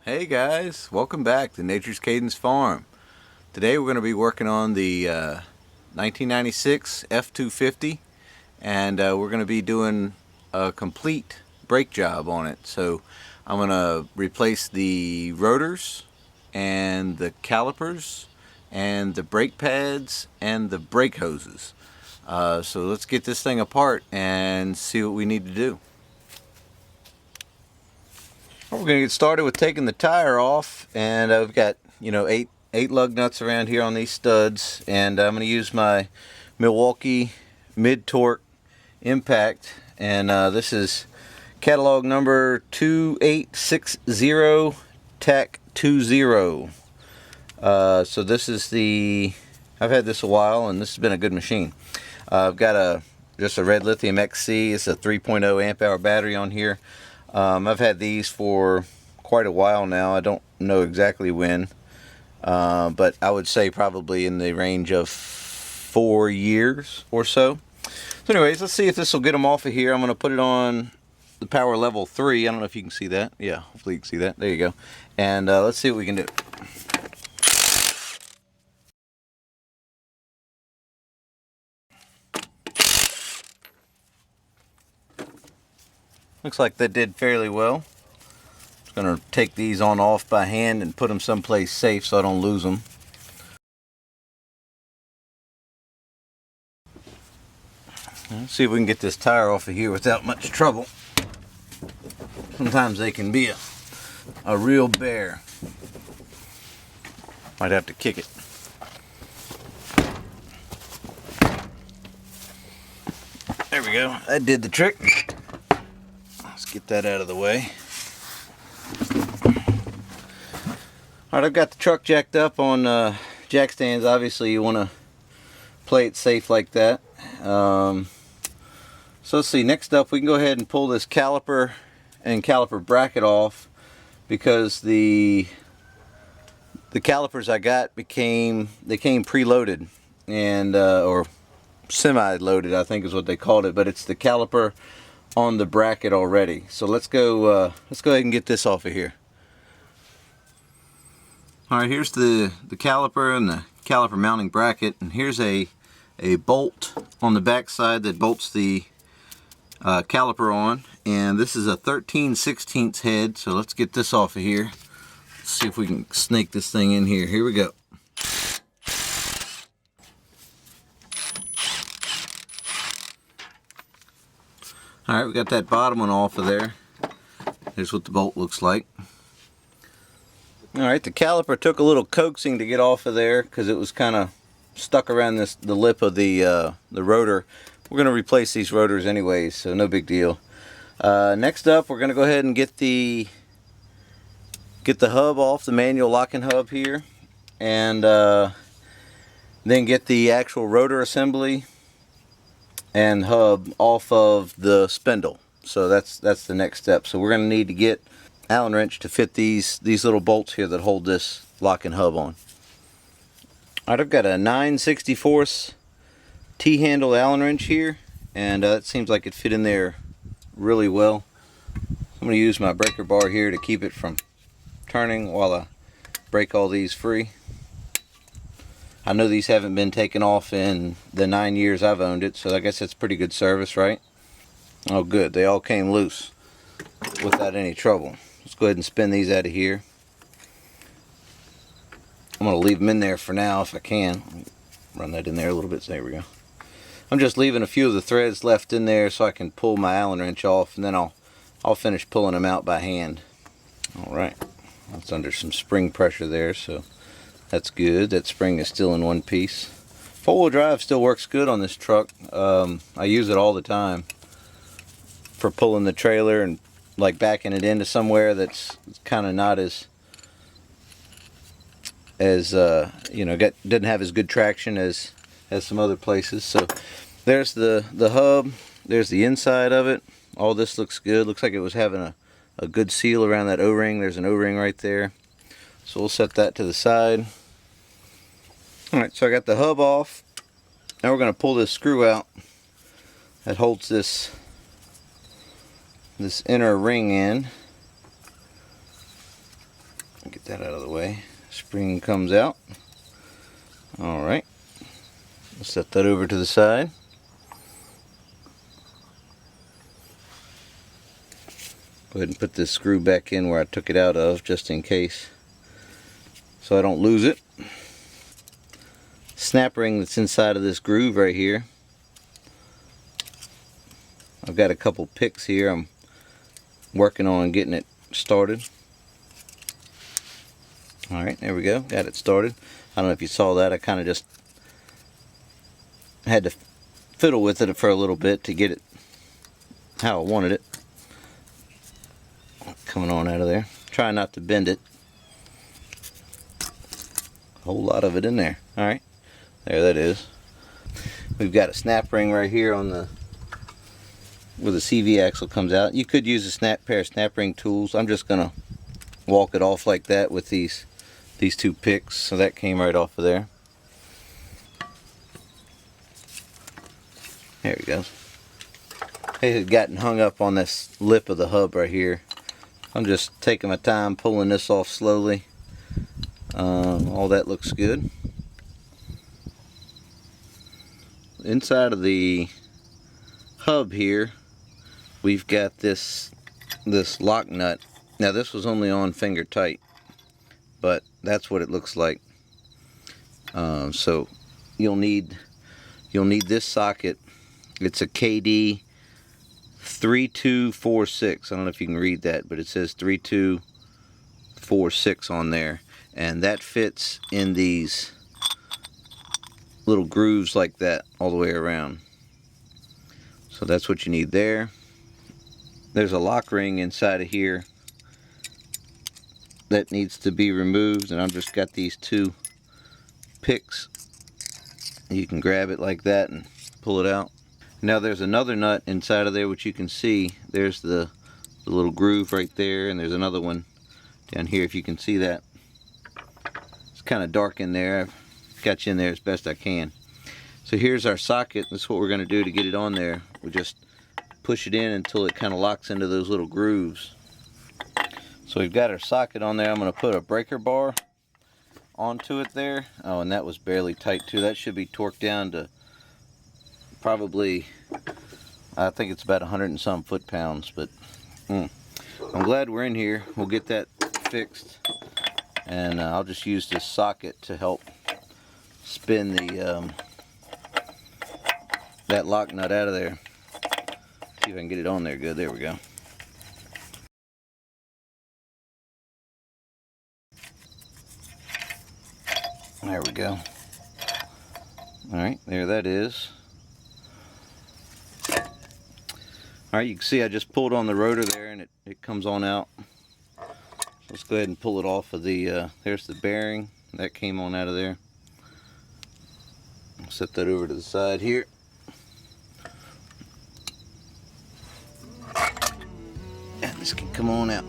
Hey guys, welcome back to Nature's Cadence Farm. Today we're going to be working on the 1996 F250, and we're going to be doing a complete brake job on it. So I'm going to replace the rotors and the calipers and the brake pads and the brake hoses. So let's get this thing apart and see what we need to do. We're going to get started with taking the tire off, and I've got, eight lug nuts around here on these studs, and I'm going to use my Milwaukee mid-torque impact, and this is catalog number 2860 TAC 20. So this is I've had this a while, and this has been a good machine. I've got just a red lithium XC. It's a 3.0 amp hour battery on here. I've had these for quite a while now. I don't know exactly when, but I would say probably in the range of 4 years or so. So anyways, let's see if this will get them off of here. I'm going to put it on the power level 3. I don't know if you can see that. Yeah, hopefully you can see that. There you go. And let's see what we can do. Looks like that did fairly well. Just going to take these on off by hand and put them someplace safe so I don't lose them. Let's see if we can get this tire off of here without much trouble. Sometimes they can be a real bear. Might have to kick it. There we go. That did the trick. Let's get that out of the way. Alright, I've got the truck jacked up on jack stands. Obviously you want to play it safe like that. So let's see, next up we can go ahead and pull this caliper and caliper bracket off, because the calipers I got came preloaded, and or semi-loaded I think is what they called it, but it's the caliper on the bracket already. So let's go ahead and get this off of here. Alright, here's the caliper and the caliper mounting bracket, and here's a bolt on the back side that bolts the caliper on, and this is a 13/16 head. So let's get this off of here. Let's see if we can snake this thing in here. Here we go. Alright, we got that bottom one off of there. Here's what the bolt looks like. Alright, the caliper took a little coaxing to get off of there because it was kind of stuck around the lip of the rotor. We're going to replace these rotors anyways, so no big deal. Next up, we're going to go ahead and get the hub off, the manual locking hub here, and then get the actual rotor assembly and hub off of the spindle. So that's the next step. So we're going to need to get Allen wrench to fit these little bolts here that hold this locking hub on. Alright, I've got a 9/64 T-handle Allen wrench here, and it seems like it fit in there really well. I'm going to use my breaker bar here to keep it from turning while I break all these free. I know these haven't been taken off in the 9 years I've owned it, so I guess that's pretty good service, right? Oh good, they all came loose without any trouble. Let's go ahead and spin these out of here. I'm going to leave them in there for now if I can. Run that in there a little bit, so there we go. I'm just leaving a few of the threads left in there so I can pull my Allen wrench off, and then I'll finish pulling them out by hand. Alright, that's under some spring pressure there, so that's good. That spring is still in one piece. Four-wheel drive still works good on this truck. I use it all the time for pulling the trailer and like backing it into somewhere that's kind of not as didn't have as good traction as some other places. So there's the hub, there's the inside of it. All this looks good. Looks like it was having a good seal around that O-ring. There's an O-ring right there. So we'll set that to the side. Alright, so I got the hub off. Now we're going to pull this screw out that holds this inner ring in. that out of the way. Spring comes out. Alright. We'll set that over to the side. Go ahead and put this screw back in where I took it out of, just in case, so I don't lose it. Snap ring that's inside of this groove right here. I've got a couple picks here. I'm working on getting it started. Alright, there we go. Got it started. I don't know if you saw that. I kind of just had to fiddle with it for a little bit to get it how I wanted it. Coming on out of there. Try not to bend it. A whole lot of it in there. Alright, there that is. We've got a snap ring right here on the where the CV axle comes out. You could use a pair of snap ring tools. I'm just gonna walk it off like that with these two picks. So that came right off of there. There we go. It had gotten hung up on this lip of the hub right here. I'm just taking my time pulling this off slowly. All that looks good. Inside of the hub here, we've got this lock nut. Now this was only on finger tight, but that's what it looks like. So you'll need this socket. It's a KD 3246. I don't know if you can read that, but it says 3246 on there, and that fits in these little grooves like that all the way around. So that's what you need there. There's a lock ring inside of here that needs to be removed, and I've just got these two picks. You can grab it like that and pull it out. Now there's another nut inside of there which you can see. There's the little groove right there, and there's another one down here if you can see that. It's kind of dark in there. I've got you in there as best I can. So here's our socket. That's what we're going to do to get it on there. We just push it in until it kind of locks into those little grooves. So we've got our socket on there. I'm going to put a breaker bar onto it there. Oh, and that was barely tight too. That should be torqued down to probably, I think it's about 100 and some foot-pounds, but I'm glad we're in here. We'll get that fixed, and I'll just use this socket to help spin the that lock nut out of there. See if I can get it on there good. There we go. There we go. Alright, there that is. Alright, you can see I just pulled on the rotor there, and it comes on out. Let's go ahead and pull it off of the, there's the bearing. That came on out of there. I'll set that over to the side here. And this can come on out.